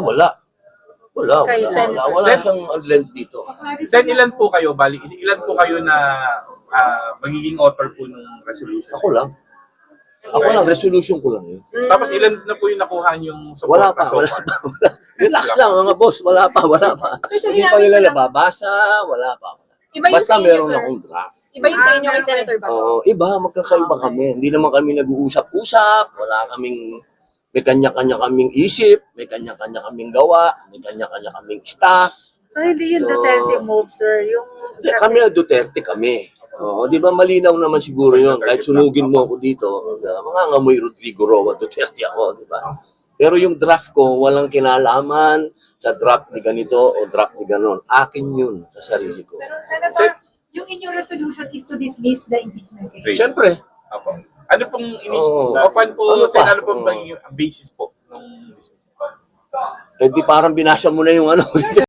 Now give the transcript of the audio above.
Wala. Wala Sen- siyang length dito. Sen, ilan po kayo, ilan po kayo na magiging author po ng resolution? Ako lang, resolution ko lang yun. Tapos ilan na po yung nakuha yung Wala support? pa. Relax lang mga boss, wala pa. So, Hindi pa nila nababasa, wala pa. Iba yung Basta sa inyo, meron sir. akong draft. Iba yung sa inyo kay Senator Bato. Oo, iba, magkakaiba kami. Hindi naman kami nag-uusap-usap, may kanya-kanya kaming isip, may kanya-kanya kaming gawa, may kanya-kanya kaming staff. So, hindi yung Duterte move, sir. Yung Kami ang Duterte kami. Oo, di ba malinaw naman siguro yun. Kahit sunugin mo ako dito, mangangamoy Rodrigo Roa Duterte ako, di ba? Pero yung draft ko, walang kinalaman sa draft ni ganito o draft ni ganon. Akin yun sa sarili ko. Pero Senator, yung inyong resolution is to dismiss the impeachment case. Siyempre, Apo. Ano pong Oo. Open po, Ano Sen, pa? ano pong Oo. basis po ng dismissal? di parang binasa mo na yung ano.